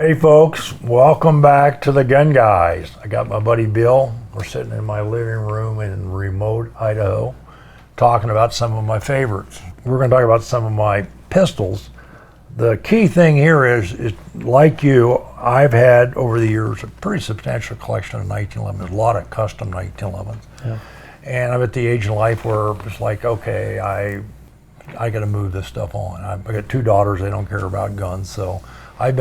Hey folks, welcome back to the Gun Guys. I got my buddy Bill. We're sitting in my living room in remote Idaho talking about some of my favorites. We're going to talk about some of my pistols. The key thing here is like you, I've had over the years a pretty substantial collection of 1911s, a lot of custom 1911s. Yeah. And I'm at the age in life where it's like, okay, I got to move this stuff on. I got two daughters, they don't care about guns, so I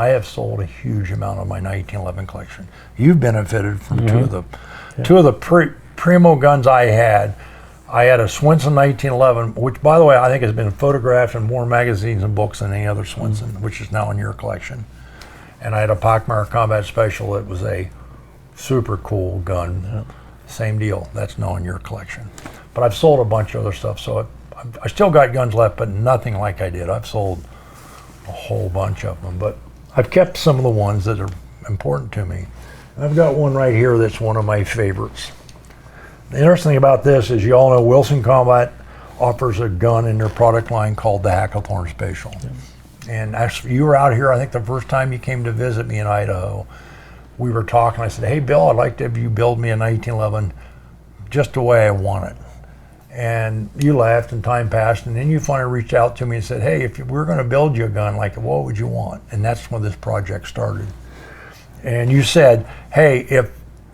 have sold a huge amount of my 1911 collection. You've benefited from two of the primo guns I had. I had a Swenson 1911, which by the way, I think has been photographed in more magazines and books than any other Swenson, which is now in your collection. And I had a Pockmeyer Combat Special. It was a super cool gun. Yeah. Same deal, that's now in your collection. But I've sold a bunch of other stuff, so I still got guns left, but nothing like I did. I've sold a whole bunch of them, but I've kept some of the ones that are important to me. And I've got one right here that's one of my favorites. The interesting thing about this is you all know Wilson Combat offers a gun in their product line called the Hackathorn Special. Yeah. And actually, you were out here, I think the first time you came to visit me in Idaho, we were talking, I said, hey Bill, I'd like to have you build me a 1911 just the way I want it. And you laughed and time passed, and then you finally reached out to me and said, hey, if we're going to build you a gun, like, what would you want? And that's when this project started. And you said, hey,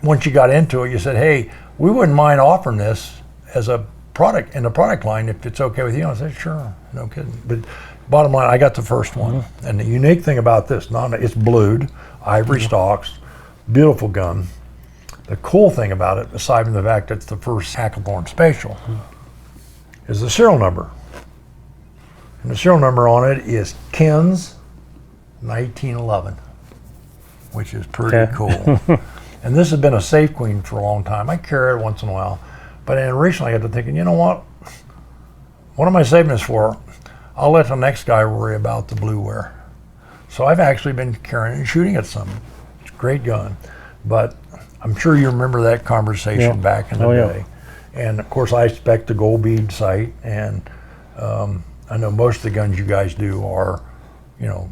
once you got into it, you said, hey, we wouldn't mind offering this as a product in the product line if it's okay with you. And I said, sure, no kidding. But bottom line, I got the first one. Mm-hmm. And the unique thing about this, it's blued, ivory stocks, beautiful gun. The cool thing about it, aside from the fact that it's the first Hackathorn Special, is the serial number. And the serial number on it is Ken's 1911, which is pretty cool. And this has been a safe queen for a long time. I carry it once in a while. But then recently I got to thinking, you know what am I saving this for? I'll let the next guy worry about the blueware. So I've actually been carrying and shooting at some. It's a great gun. But I'm sure you remember that conversation back in the day. And of course I spec the gold bead sight, and I know most of the guns you guys do are,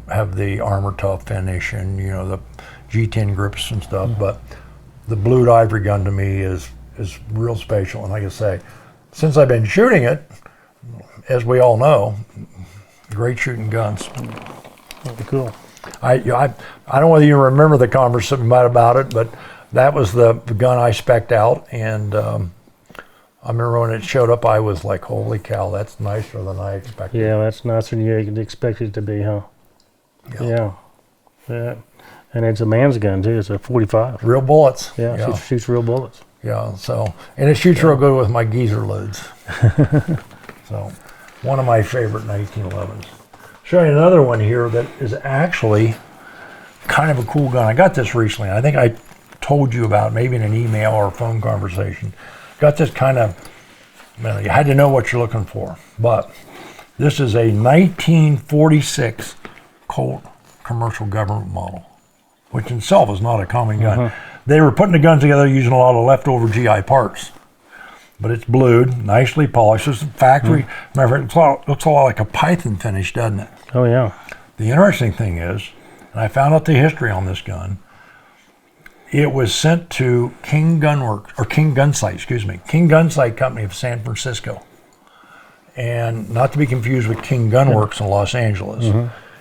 have the armor-tuff finish and, the G10 grips and stuff, but the blued ivory gun to me is real special. And like I say, since I've been shooting it, as we all know, great shooting guns. That'd be cool. I don't know whether you remember the conversation about it, but that was the gun I spec'd out, and I remember when it showed up, I was like, holy cow, that's nicer than I expected. Yeah, that's nicer than you expect it to be, huh? Yeah. And it's a man's gun, too. It's a 45. Real bullets. Yeah. Shoots real bullets. Yeah, and it shoots real good with my geezer loads. So, one of my favorite 1911s. Show you another one here that is actually kind of a cool gun. I got this recently. I think I told you about maybe in an email or a phone conversation. Got this kind of, you had to know what you're looking for. But this is a 1946 Colt commercial government model, which in itself is not a common gun. They were putting the gun together using a lot of leftover GI parts. But it's blued, nicely polished. It's a factory. Matter of fact, it looks a lot like a Python finish, doesn't it? Oh, yeah. The interesting thing is, and I found out the history on this gun, it was sent to King Gunsight Company of San Francisco. And not to be confused with King Gunworks in Los Angeles.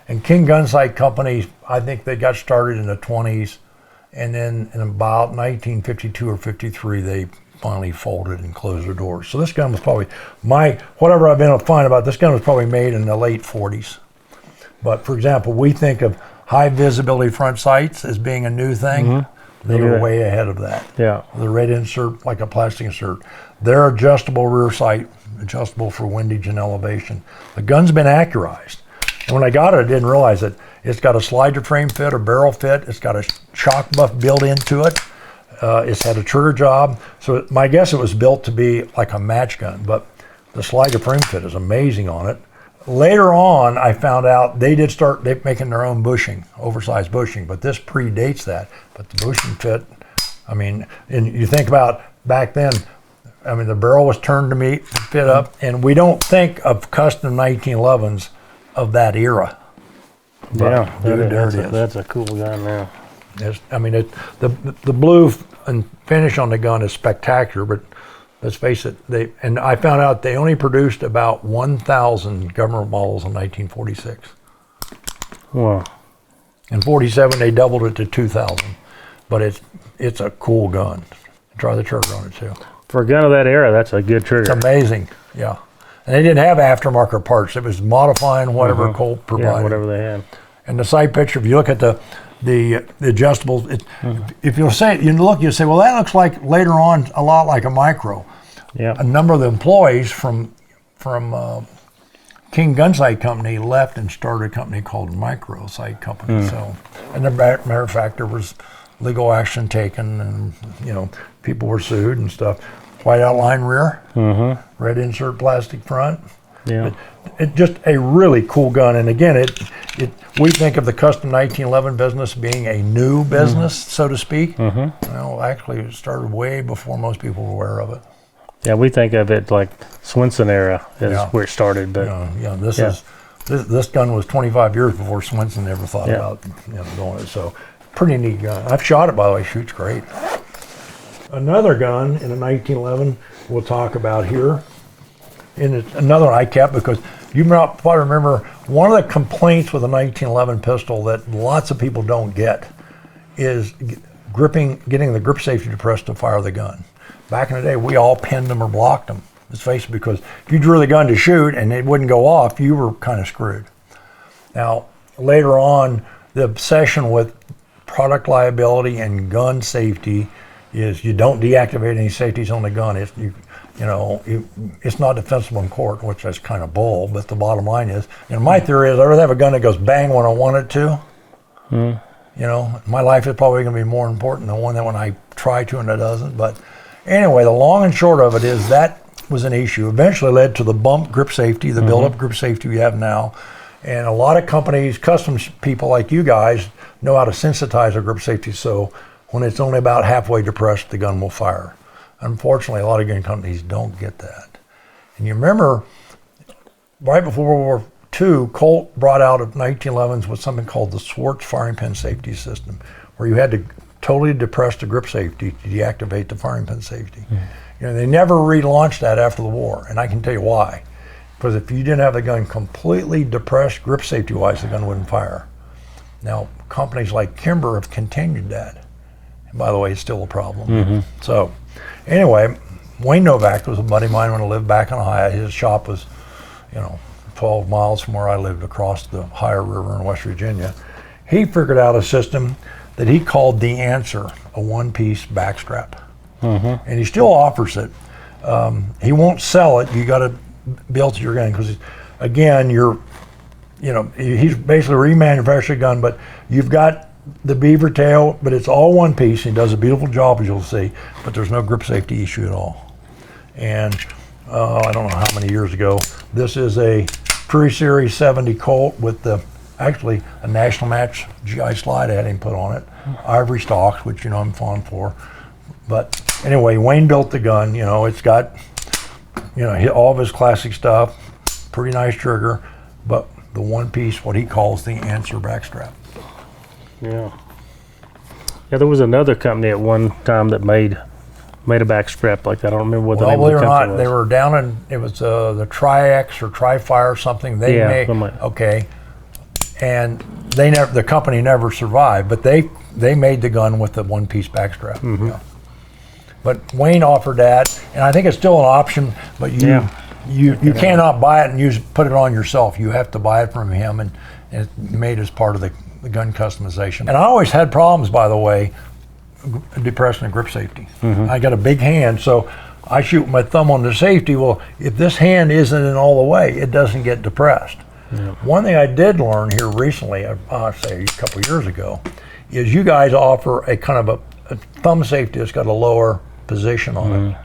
And King Gunsight Company, I think they got started in the 20s, and then in about 1952 or 53, they finally folded and closed their doors. So this gun was probably, whatever I've been able to find about this gun was probably made in the late 40s. But for example, we think of high visibility front sights as being a new thing. They were way ahead of that. Yeah. The red insert, like a plastic insert. They're adjustable rear sight, adjustable for windage and elevation. The gun's been accurized. And when I got it, I didn't realize it. It's got a slider frame fit, a barrel fit. It's got a shock buff built into it. It's had a trigger job. So my guess it was built to be like a match gun, but the slider frame fit is amazing on it. Later on, I found out they did start making their own bushing, oversized bushing, but this predates that. But the bushing fit, and you think about back then, the barrel was turned to fit up, and we don't think of custom 1911s of that era. Yeah, Dude, there it is. That's a cool gun now. I mean, the blue and finish on the gun is spectacular, but let's face it, and I found out they only produced about 1,000 government models in 1946. Wow. In 47, they doubled it to 2,000, but it's a cool gun. Try the trigger on it too. For a gun of that era, that's a good trigger. It's amazing, yeah. And they didn't have aftermarket parts. It was modifying whatever Colt provided. Yeah, whatever they had. And the side picture, if you look at the adjustables, if you'll say, you'll say, well, that looks like later on a lot like a micro. Yeah. A number of the employees from King Gun Sight Company left and started a company called Micro Sight Company. So, and as a matter of fact, there was legal action taken, and people were sued and stuff. White outline rear, red insert plastic front. Yeah. It's just a really cool gun, and again, we think of the custom 1911 business being a new business, so to speak. Well, actually, it started way before most people were aware of it. Yeah, we think of it like Swenson era is where it started, but this gun was 25 years before Swenson ever thought about doing it. So, pretty neat gun. I've shot it, by the way. Shoots great. Another gun in a 1911 we'll talk about here. And it's another I kept because you probably remember one of the complaints with a 1911 pistol that lots of people don't get is getting the grip safety depressed to fire the gun. Back in the day, we all pinned them or blocked them. Let's face it, because if you drew the gun to shoot and it wouldn't go off, you were kind of screwed. Now, later on, the obsession with product liability and gun safety is you don't deactivate any safeties on the gun. It's not defensible in court, which is kind of bull, but the bottom line is, my theory is I'd rather have a gun that goes bang when I want it to. My life is probably going to be more important than one that when I try to and it doesn't. But anyway, the long and short of it is that was an issue. Eventually led to the bump grip safety, the build-up grip safety we have now. And a lot of companies, customs people like you guys, know how to sensitize a grip safety, so when it's only about halfway depressed, the gun will fire. Unfortunately, a lot of gun companies don't get that. And you remember, right before World War II, Colt brought out of 1911s with something called the Swartz firing pin safety system, where you had to totally depress the grip safety to deactivate the firing pin safety. They never relaunched that after the war, and I can tell you why. Because if you didn't have the gun completely depressed grip safety-wise, the gun wouldn't fire. Now, companies like Kimber have continued that. And by the way, it's still a problem. So, anyway, Wayne Novak was a buddy of mine when I lived back in Ohio. His shop was, 12 miles from where I lived across the Ohio River in West Virginia. He figured out a system that he called the Answer, a one-piece backstrap. And he still offers it. He won't sell it. You got to build to your gun because, again, he's basically remanufactured a gun, but you've got the beaver tail, but it's all one piece. He does a beautiful job, as you'll see, but there's no grip safety issue at all. And I don't know how many years ago, this is a pre-series 70 Colt with actually a national match GI slide I had him put on it, ivory stocks, which I'm fond for. But anyway, Wayne built the gun. It's got all of his classic stuff, pretty nice trigger, but the one piece, what he calls the Answer backstrap. Yeah, there was another company at one time that made a backstrap like that. I don't remember what the name of the company was. They were down in, it was the Tri-X or Tri-Fire or something. They made, okay, and the company never survived, but they made the gun with the one-piece backstrap. But Wayne offered that, and I think it's still an option, but you cannot buy it and put it on yourself. You have to buy it from him, and it's made as part of the gun customization. And I always had problems, by the way, depressing the grip safety. I got a big hand, so I shoot with my thumb on the safety. Well, if this hand isn't in all the way, it doesn't get depressed. One thing I did learn here recently, I'll say a couple years ago, is you guys offer a kind of a thumb safety that's got a lower position on it.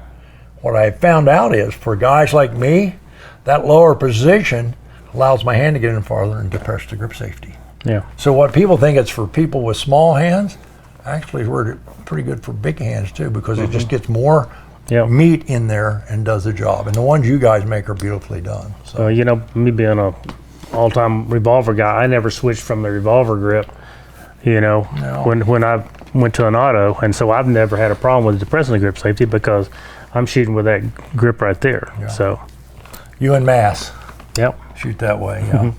What I found out is for guys like me, that lower position allows my hand to get in farther and depress the grip safety. So what people think it's for people with small hands, actually it's pretty good for big hands too, because it just gets more meat in there and does the job. And the ones you guys make are beautifully done. So me being a all-time revolver guy. I never switched from the revolver grip, No. when I went to an auto, and so I've never had a problem with depressing the grip safety because I'm shooting with that grip right there. Yeah. So, You and mass yep. shoot that way, yeah.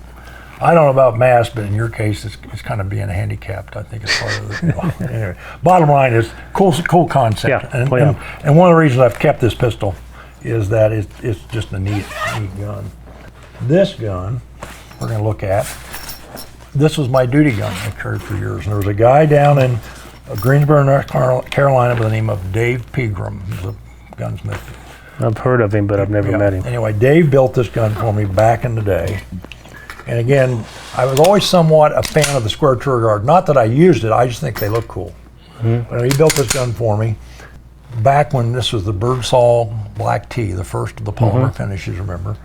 I don't know about mass, but in your case, it's kind of being handicapped. I think it's part of it. Anyway, bottom line is cool concept. Yeah. And one of the reasons I've kept this pistol is that it's just a neat gun. This gun we're going to look at. This was my duty gun I carried for years. And there was a guy down in Greensboro, North Carolina, by the name of Dave Pegram. He's a gunsmith. I've heard of him, but I've never met him. Anyway, Dave built this gun for me back in the day. And again, I was always somewhat a fan of the square trigger guard. Not that I used it, I just think they look cool. But he built this gun for me back when this was the Birdsall Black Tea, the first of the polymer finishes, remember?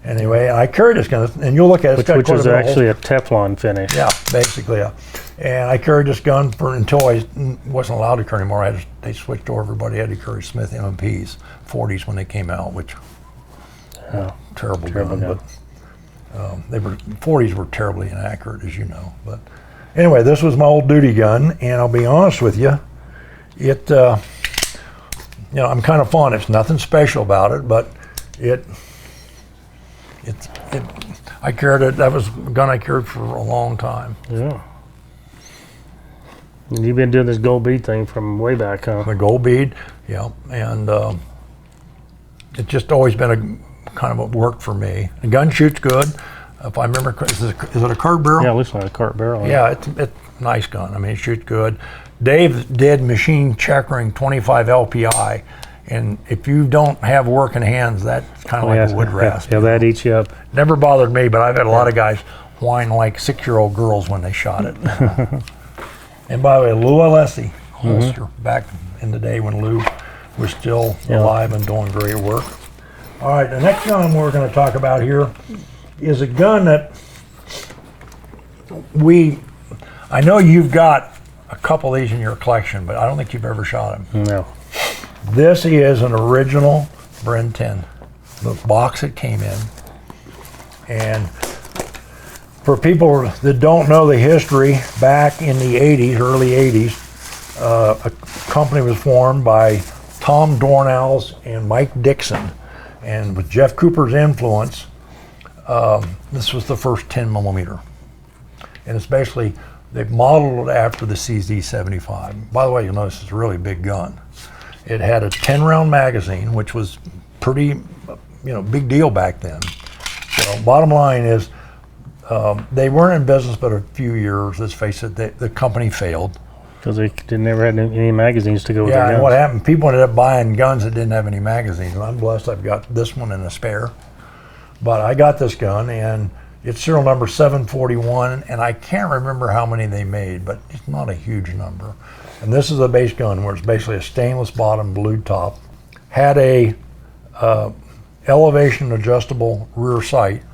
Anyway, I carried this gun, and you'll look at it. Which was actually a Teflon finish. Yeah, basically, yeah. And I carried this gun until I wasn't allowed to carry anymore. They switched over. Everybody had to carry Smith MMPs, 40s when they came out, which terrible gun. But 40s were terribly inaccurate, as you know. But anyway, this was my old duty gun, and I'll be honest with you, I'm kind of fond. It's nothing special about it, but I carried it. That was a gun I carried for a long time. Yeah. And you've been doing this gold bead thing from way back, huh? The gold bead, yeah, and it's just always been a kind of a work for me. The gun shoots good. If I remember, is it a cart barrel? Yeah, it looks like a cart barrel. Yeah, it's a nice gun. I mean, it shoots good. Dave did machine checkering 25 LPI, and if you don't have working hands, that's kind of like a wood rasp. Yeah, that eats you up. Never bothered me, but I've had a lot of guys whine like 6-year-old girls when they shot it. And by the way, Lou Alessi holster, back in the day when Lou was still alive and doing great work. All right, the next gun we're going to talk about here is a gun that I know you've got a couple of these in your collection, but I don't think you've ever shot them. No. This is an original Bren Ten, the box it came in. And for people that don't know the history, back in the 80s, early 80s, a company was formed by Tom Dornals and Mike Dixon. And with Jeff Cooper's influence, this was the first 10 millimeter. And it's basically, they've modeled it after the CZ75. By the way, you'll notice it's a really big gun. It had a 10-round magazine, which was pretty, big deal back then. So bottom line is, they weren't in business but a few years. Let's face it, the company failed. Because they never had any magazines to go with their guns. Yeah, and what happened, people ended up buying guns that didn't have any magazines. And I'm blessed I've got this one in a spare. But I got this gun, and it's serial number 741, and I can't remember how many they made, but it's not a huge number. And this is a base gun where it's basically a stainless bottom, blue top. Had a elevation adjustable rear sight.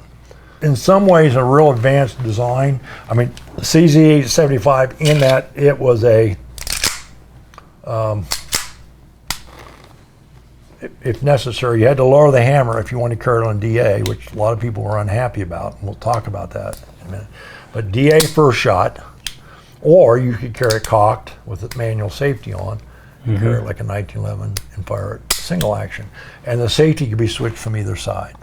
In some ways, a real advanced design. I mean, the CZ75, in that it was if necessary, you had to lower the hammer if you wanted to carry it on DA, which a lot of people were unhappy about, and we'll talk about that in a minute. But DA first shot, or you could carry it cocked with the manual safety on, and carry it like a 1911 and fire it single action. And the safety could be switched from either side.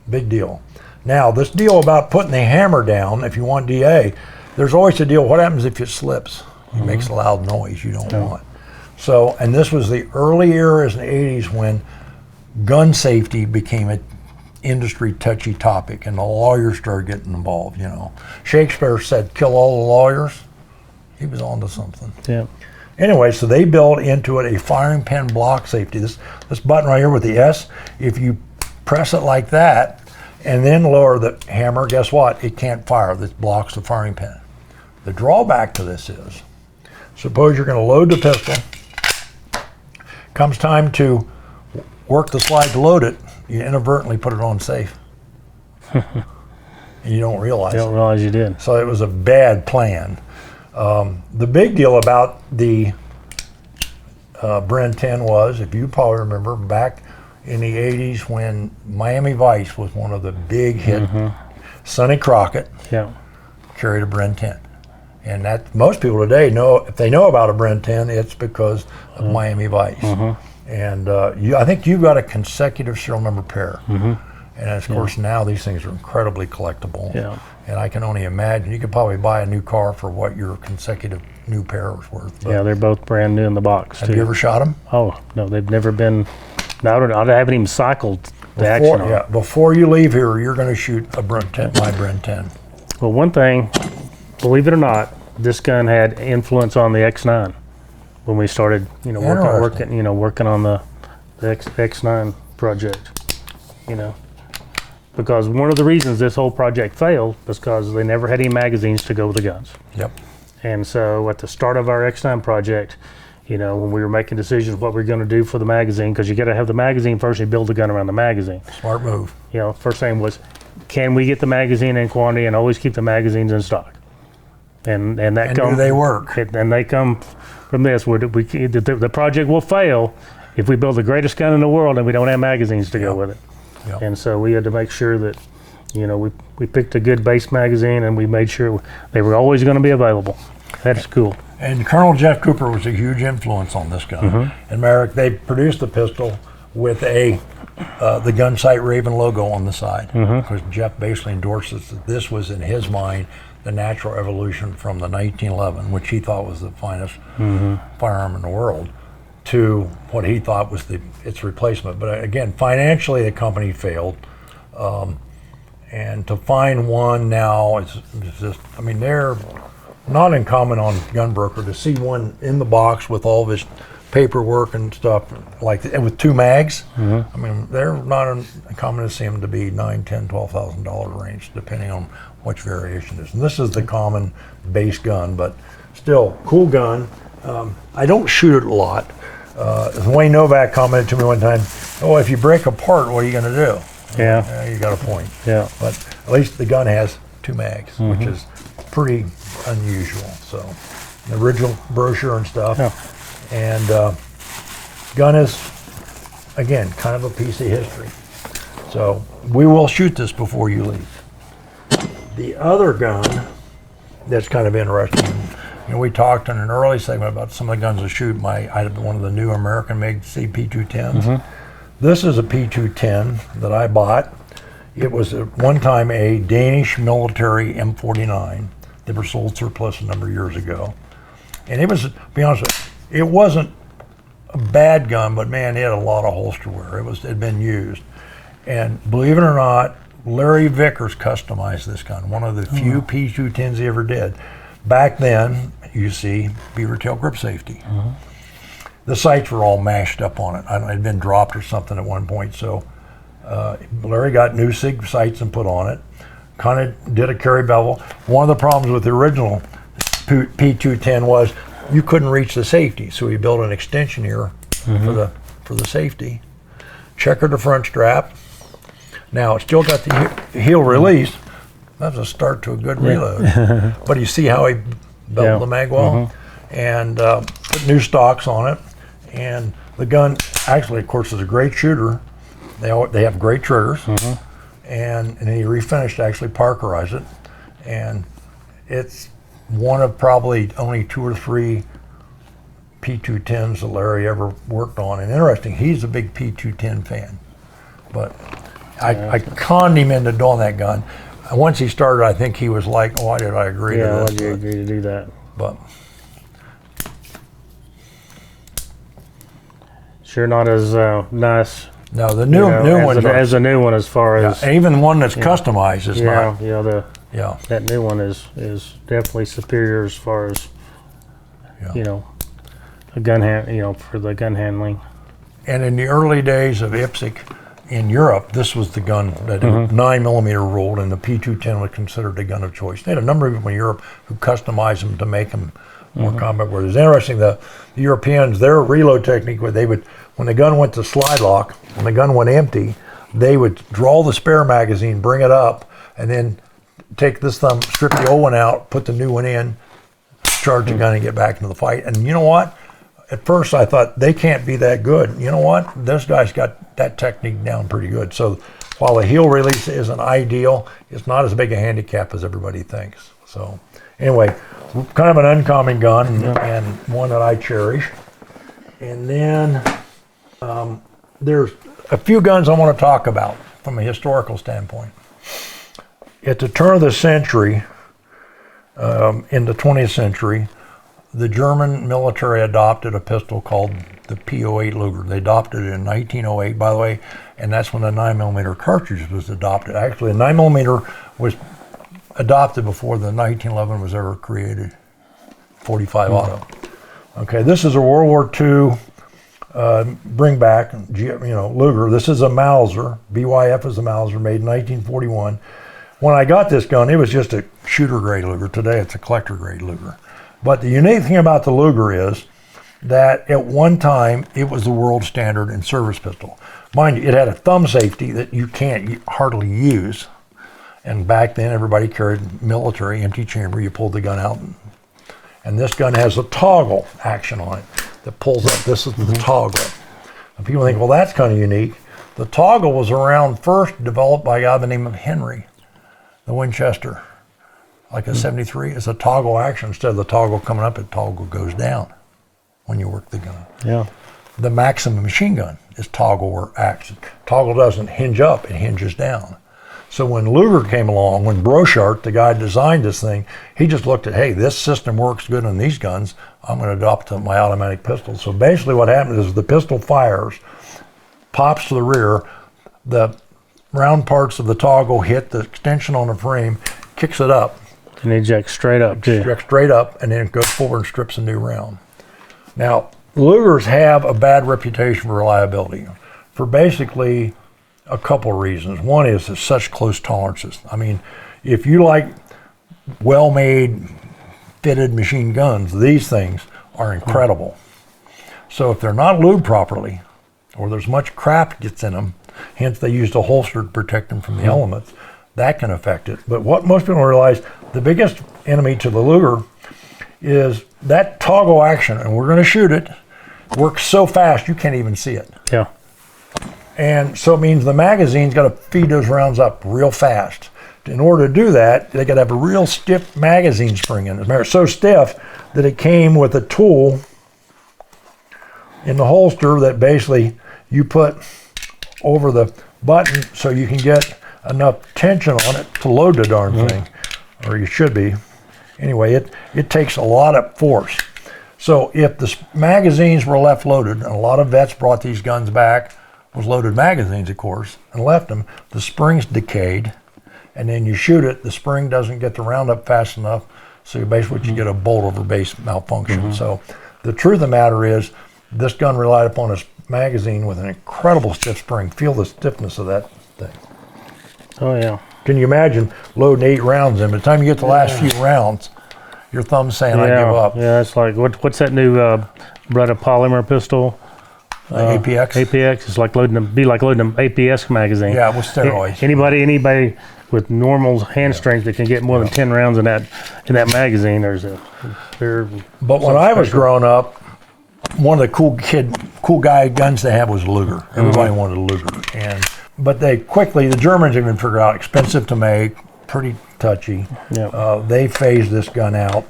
Big deal. Now, this deal about putting the hammer down, if you want DA, there's always a deal. What happens if it slips? It makes a loud noise you don't want. So, and this was the early eras in the 80s when gun safety became an industry touchy topic, and the lawyers started getting involved, Shakespeare said, kill all the lawyers. He was onto something. Yeah. Anyway, so they built into it a firing pin block safety. This button right here with the S, if you press it like that, and then lower the hammer, guess what? It can't fire. This blocks the firing pin. The drawback to this is, suppose you're going to load the pistol. Comes time to work the slide to load it, you inadvertently put it on safe. And you don't realize it. You don't realize you did. So it was a bad plan. The big deal about the Bren Ten was, if you probably remember, back in the 80s when Miami Vice was one of the big hit. Sonny Crockett Yeah. carried a Bren 10. And that most people today know, if they know about a Bren 10, it's because of Miami Vice. And I think you've got a consecutive serial number pair. And of course now these things are incredibly collectible. Yeah. And I can only imagine, you could probably buy a new car for what your consecutive new pair is worth. But Yeah, they're both brand new in the box, have you ever shot them? Oh, no, they've never been, no, I haven't even cycled the action on. Yeah, before you leave here, you're going to shoot a Bren 10, my Bren 10. Well, one thing, believe it or not, this gun had influence on the X9 when we started, working on the X9 project, because one of the reasons this whole project failed was because they never had any magazines to go with the guns. Yep. And so at the start of our X9 project, when we were making decisions what we are going to do for the magazine, because you got to have the magazine first, you build the gun around the magazine. Smart move. First thing was, can we get the magazine in quantity and always keep the magazines in stock? And that do they work? And they come from this. The project will fail if we build the greatest gun in the world and we don't have magazines to go with it. Yep. And so we had to make sure that, we picked a good base magazine and we made sure they were always going to be available. That's cool. And Colonel Jeff Cooper was a huge influence on this gun. And Merrick, they produced the pistol with the gun sight Raven logo on the side, because Jeff basically endorses that this was, in his mind, the natural evolution from the 1911, which he thought was the finest firearm in the world, to what he thought was its replacement. But again, financially, the company failed. And to find one now, it's just, they're not uncommon on Gunbroker to see one in the box with all this paperwork and stuff, and with 2 mags. They're not uncommon to see them to be $9,000, $10,000, $12,000 range, depending on which variation it is. And this is the common base gun, but still, cool gun. I don't shoot it a lot. Wayne Novak commented to me one time, "Oh, if you break apart, what are you going to do?" Yeah. You got a point. Yeah. But at least the gun has 2 mags, which is pretty unusual. So, the original brochure and stuff. Yeah. And gun is, again, kind of a piece of history. So we will shoot this before you leave. The other gun that's kind of interesting, we talked in an early segment about some of the guns to shoot. I had one of the new American-made Sig P210s. This is a P210 that I bought. It was at one time a Danish military M49. They were sold surplus a number of years ago. And it was, to be honest with you, it wasn't a bad gun, but man, it had a lot of holster wear. It had been used. And believe it or not, Larry Vickers customized this gun, one of the few P210s he ever did. Back then, you see, beaver tail grip safety. The sights were all mashed up on it. It had been dropped or something at one point, so Larry got new Sig sights and put on it. Kind of did a carry bevel. One of the problems with the original P210 was you couldn't reach the safety, so he built an extension here for the safety. Checkered the front strap. Now it's still got the heel release. That's a start to a good reload. But you see how he belted the mag well, and put new stocks on it. And the gun actually, of course, is a great shooter. They have great triggers, and he refinished, actually Parkerized it, and it's one of probably only 2 or 3 P210s that Larry ever worked on. And interesting, he's a big P210 fan, but I conned him into doing that gun. Once he started, I think he was like, "Why did I agree to this?" Yeah, why did you agree to do that? But sure, not as nice. no, the new one as a new one, as far as and even the one that's customized is not. That new one is definitely superior as far as a gun for the gun handling. And in the early days of IPSC in Europe, this was the gun that 9mm ruled, and the P210 was considered a gun of choice. They had a number of people in Europe who customized them to make them more combat worthy. It's interesting, the Europeans, their reload technique, where they would, when the gun went to slide lock, when the gun went empty, they would draw the spare magazine, bring it up, and then take this thumb, strip the old one out, put the new one in, charge the gun, and get back into the fight. And you know what? At first I thought, they can't be that good. You know what? This guy's got that technique down pretty good. So while the heel release isn't ideal, it's not as big a handicap as everybody thinks. So anyway, kind of an uncommon gun and one that I cherish. And then there's a few guns I want to talk about from a historical standpoint. At the turn of the century, in the 20th century, the German military adopted a pistol called the P08 Luger. They adopted it in 1908, by the way, and that's when the 9mm cartridge was adopted. Actually, the 9mm was adopted before the 1911 was ever created, 45 auto. Okay, this is a World War II bring back, Luger. This is a Mauser. BYF is a Mauser, made in 1941. When I got this gun, it was just a shooter grade Luger. Today, it's a collector grade Luger. But the unique thing about the Luger is that at one time, it was the world standard in service pistol. Mind you, it had a thumb safety that you can't hardly use. And back then, everybody carried military empty chamber. You pulled the gun out. And this gun has a toggle action on it that pulls up. This is the toggle. And people think, well, that's kind of unique. The toggle was around first developed by a guy by the name of Henry, the Winchester. Like a 73, it's a toggle action. Instead of the toggle coming up, the toggle goes down when you work the gun. Yeah. The Maxim machine gun is toggle or action. Toggle doesn't hinge up, it hinges down. So when Luger came along, when Brochart, the guy designed this thing, he just looked at, hey, this system works good on these guns. I'm going to adopt to my automatic pistol. So basically what happens is the pistol fires, pops to the rear, the round parts of the toggle hit the extension on the frame, kicks it up. And ejects straight up, too. Ejects straight up, and then it goes forward and strips a new round. Now, Lugers have a bad reputation for reliability for basically a couple of reasons. One is it's such close tolerances. I mean, if you like well-made, fitted machine guns, these things are incredible. So if they're not lubed properly, or there's much crap gets in them, hence they used a holster to protect them from the elements, that can affect it. But what most people don't realize, the biggest enemy to the Luger is that toggle action, and we're going to shoot it, works so fast you can't even see it. Yeah. And so it means the magazine's got to feed those rounds up real fast. In order to do that, they got to have a real stiff magazine spring in it. It's so stiff that it came with a tool in the holster that basically you put over the button so you can get enough tension on it to load the darn thing, or you should be. Anyway, it takes a lot of force. So if the magazines were left loaded, and a lot of vets brought these guns back with loaded magazines, of course, and left them, the spring's decayed, and then you shoot it, the spring doesn't get the round up fast enough, so basically you get a bolt over base malfunction. So the truth of the matter is, this gun relied upon its magazine with an incredible stiff spring. Feel the stiffness of that thing. Oh, yeah. Can you imagine loading 8 rounds in? By the time you get the last few rounds, your thumb's saying, I give up. Yeah, it's like, what's that new Bretta polymer pistol? APX? APX. It's like loading an APS magazine. Yeah, with steroids. Anybody with normal hand strength that can get more than 10 rounds in that magazine, But when I was growing up, one of the cool guy guns they had was a Luger. Everybody wanted a Luger. But the Germans even figured out expensive to make, pretty touchy. Yep. They phased this gun out.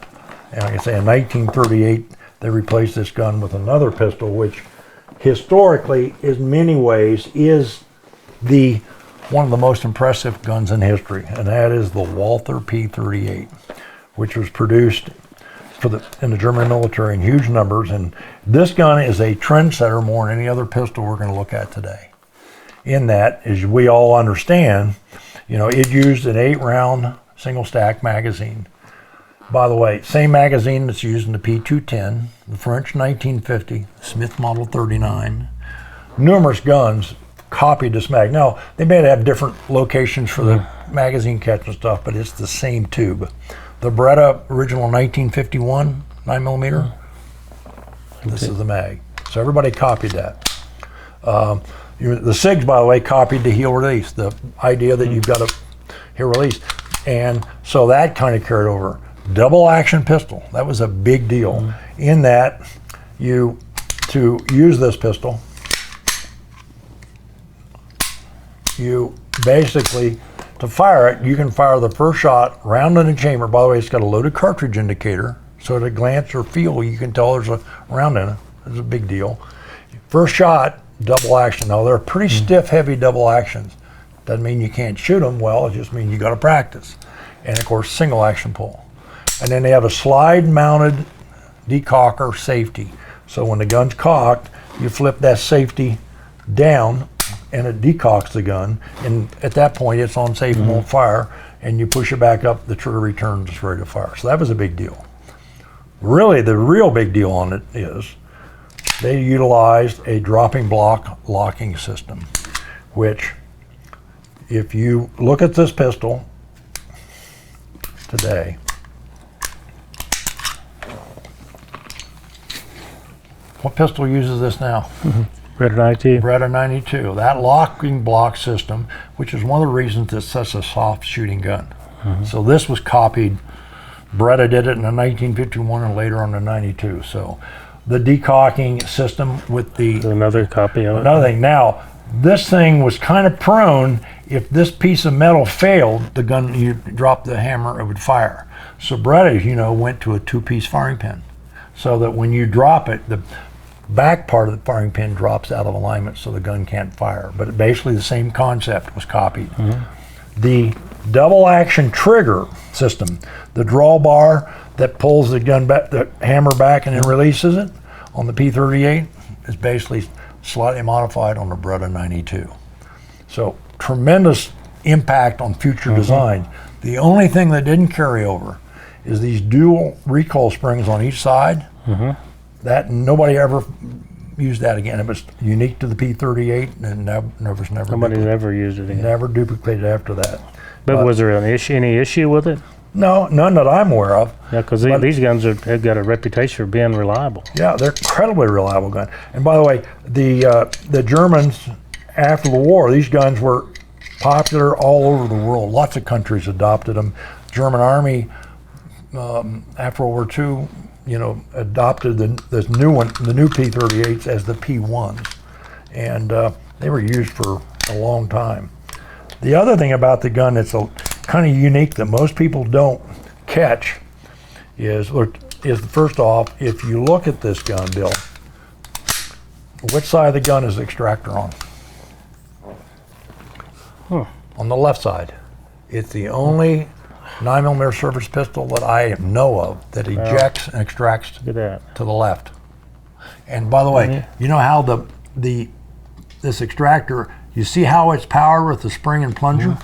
And like I say, in 1938, they replaced this gun with another pistol, which historically, in many ways, is one of the most impressive guns in history. And that is the Walther P38, which was produced in the German military in huge numbers. And this gun is a trendsetter more than any other pistol we're going to look at today. In that, as we all understand, it used an 8-round single stack magazine. By the way, same magazine that's used in the P210, the French 1950, Smith Model 39. Numerous guns copied this mag. Now, they may have different locations for the magazine catch and stuff, but it's the same tube. The Beretta original 1951 9mm, this is the mag. So everybody copied that. The SIGs, by the way, copied the heel release, the idea that you've got a heel release. And so that kind of carried over. Double action pistol, that was a big deal. In that, to use this pistol, you basically, to fire it, you can fire the first shot round in the chamber. By the way, it's got a loaded cartridge indicator, so at a glance or feel, you can tell there's a round in it. It's a big deal. First shot, double action. Now, they're pretty stiff, heavy double actions. Doesn't mean you can't shoot them well, it just means you got to practice. And of course, single action pull. And then they have a slide mounted decocker safety. So when the gun's cocked, you flip that safety down and it decocks the gun. And at that point, it's on safe and won't fire. And you push it back up, the trigger returns, it's ready to fire. So that was a big deal. Really, the real big deal on it is they utilized a dropping block locking system, which, if you look at this pistol today, what pistol uses this now? Beretta 92. Beretta 92. That locking block system, which is one of the reasons it's such a soft shooting gun. So this was copied. Beretta did it in the 1951 and later on the 92. So the decocking system with the... Another copy of it. Another thing. Now, this thing was kind of prone, if this piece of metal failed, the gun, you drop the hammer, it would fire. So Beretta, as you know, went to a two-piece firing pin, so that when you drop it, the back part of the firing pin drops out of alignment so the gun can't fire. But basically the same concept was copied. The double action trigger system, the drawbar that pulls the gun back, the hammer back and then releases it on the P38, is basically slightly modified on the Beretta 92. So tremendous impact on future designs. The only thing that didn't carry over is these dual recoil springs on each side. That nobody ever used that again. It was unique to the P38 and never Nobody's ever used it again. never duplicated after that. But was there any issue with it? No, none that I'm aware of. Yeah, because these guns have got a reputation for being reliable. Yeah, they're incredibly reliable gun. And by the way, the Germans, after the war, these guns were popular all over the world. Lots of countries adopted them. German Army, after World War II, adopted the new one, the new P38s, as the P1s, and they were used for a long time. The other thing about the gun that's kind of unique that most people don't catch is first off, if you look at this gun, Bill, which side of the gun is the extractor on? On the left side. It's the only 9mm service pistol that I know of that ejects and extracts to the left. And by the way, you know how this extractor, you see how it's powered with the spring and plunger?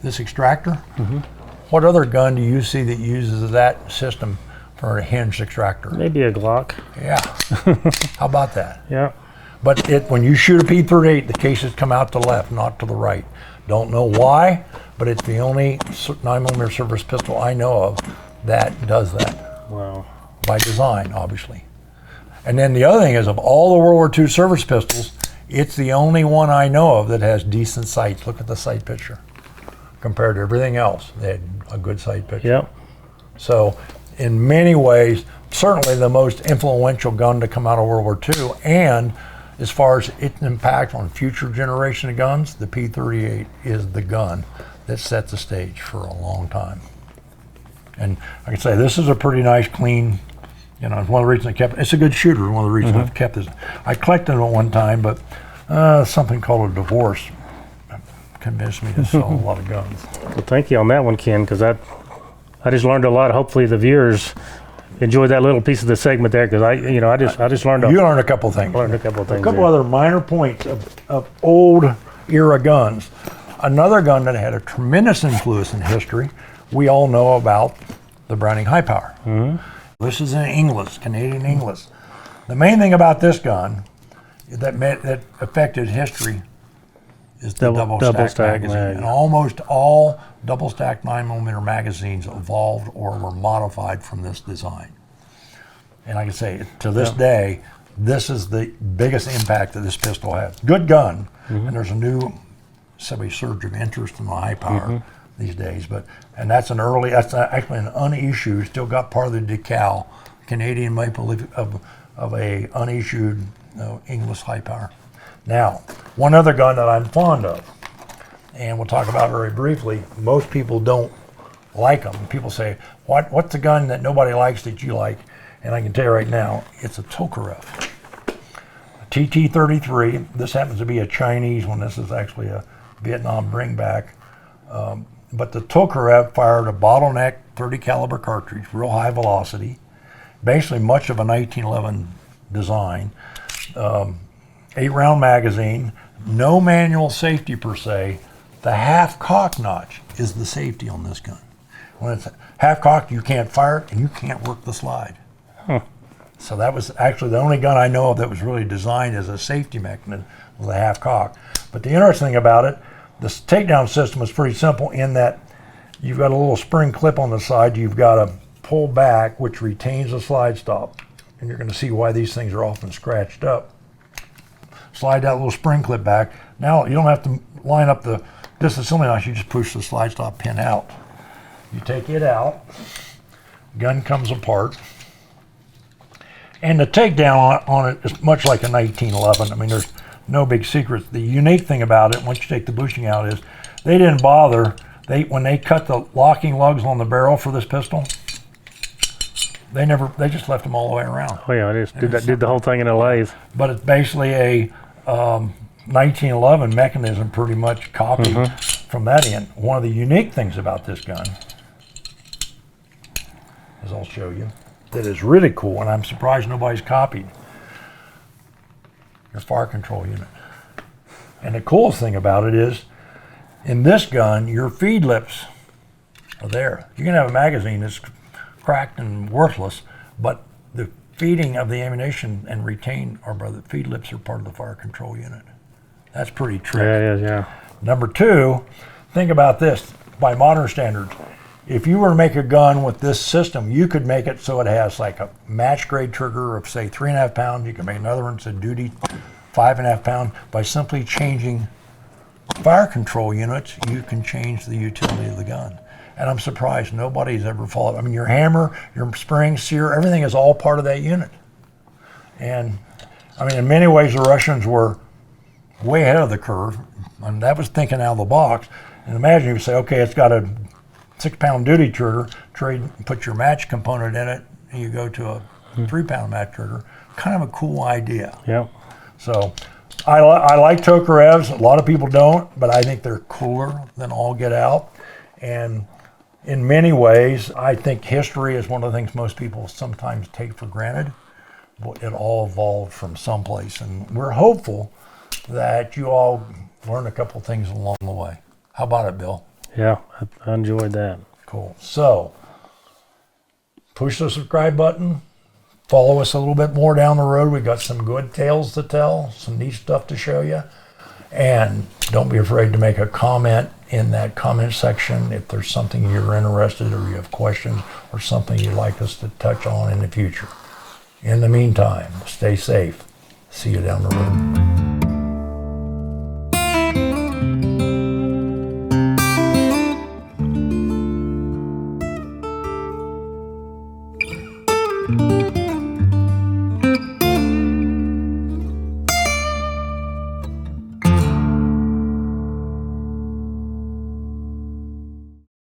This extractor? What other gun do you see that uses that system for a hinged extractor? Maybe a Glock. Yeah. How about that? Yeah. But when you shoot a P38, the cases come out to the left, not to the right. Don't know why, but it's the only 9mm service pistol I know of that does that. Wow. By design, obviously. And then the other thing is, of all the World War II service pistols, it's the only one I know of that has decent sights. Look at the sight picture. Compared to everything else, they had a good sight picture. Yep. So, in many ways, certainly the most influential gun to come out of World War II, and as far as its impact on future generation of guns, the P38 is the gun that set the stage for a long time. And I can say this is a pretty nice, clean, it's one of the reasons I kept it. It's a good shooter, one of the reasons I've kept this. I collected it at one time, but something called a divorce convinced me to sell a lot of guns. Well, thank you on that one, Ken, because I just learned a lot. Hopefully the viewers enjoyed that little piece of the segment there, because I just learned. You learned a couple things. Learned a couple things. A couple other minor points of old era guns. Another gun that had a tremendous influence in history, we all know about the Browning High Power. This is in English, Canadian English. The main thing about this gun that affected history is the double stack magazine. And almost all double stack 9mm magazines evolved or were modified from this design. And I can say, to this day, this is the biggest impact that this pistol has. Good gun, and there's a new surge of interest in the high power these days. And that's actually an unissued, still got part of the decal, Canadian maple leaf of a unissued English high power. Now, one other gun that I'm fond of and we'll talk about it very briefly. Most people don't like them. People say, what's a gun that nobody likes that you like? And I can tell you right now, it's a Tokarev TT-33. This happens to be a Chinese one. This is actually a Vietnam bringback. But the Tokarev fired a bottleneck 30 caliber cartridge, real high velocity, basically much of a 1911 design. 8-round magazine, no manual safety per se. The half cock notch is the safety on this gun. When it's half cocked, you can't fire it and you can't work the slide. Huh. So that was actually the only gun I know of that was really designed as a safety mechanism, was a half cock. But the interesting thing about it, this takedown system is pretty simple in that you've got a little spring clip on the side. You've got to pull back, which retains the slide stop. And you're going to see why these things are often scratched up. Slide that little spring clip back. Now you don't have to line up the disassembly notch. You just push the slide stop pin out. You take it out. Gun comes apart. And the takedown on it is much like a 1911. I mean, there's no big secrets. The unique thing about it, once you take the bushing out, is they didn't bother. When they cut the locking lugs on the barrel for this pistol, they just left them all the way around. Oh yeah, I just did the whole thing in a lathe. But it's basically a 1911 mechanism, pretty much copied from that end. One of the unique things about this gun, as I'll show you, that is really cool, and I'm surprised nobody's copied, your fire control unit. And the coolest thing about it is, in this gun, your feed lips are there. You can have a magazine that's cracked and worthless, but the feeding of the ammunition and retain, or the feed lips are part of the fire control unit. That's pretty tricky. Yeah, it is, yeah. Number two, think about this. By modern standards, if you were to make a gun with this system, you could make it so it has like a match grade trigger of say 3.5 pounds. You can make another one that's a duty 5.5 pound. By simply changing fire control units, you can change the utility of the gun. And I'm surprised nobody's ever followed. I mean, your hammer, your spring, sear, everything is all part of that unit. And I mean, in many ways, the Russians were way ahead of the curve. And that was thinking out of the box. And imagine you say, okay, it's got a 6-pound duty trigger, put your match component in it, and you go to a 3-pound match trigger. Kind of a cool idea. Yeah. So I like Tokarevs. A lot of people don't, but I think they're cooler than all get out. And in many ways, I think history is one of the things most people sometimes take for granted. But it all evolved from someplace, and we're hopeful that you all learn a couple things along the way. How about it, Bill? Yeah, I enjoyed that. Cool. So, push the subscribe button. Follow us a little bit more down the road. We've got some good tales to tell, some neat stuff to show you. And don't be afraid to make a comment in that comment section if there's something you're interested or you have questions or something you'd like us to touch on in the future. In the meantime, stay safe. See you down the road.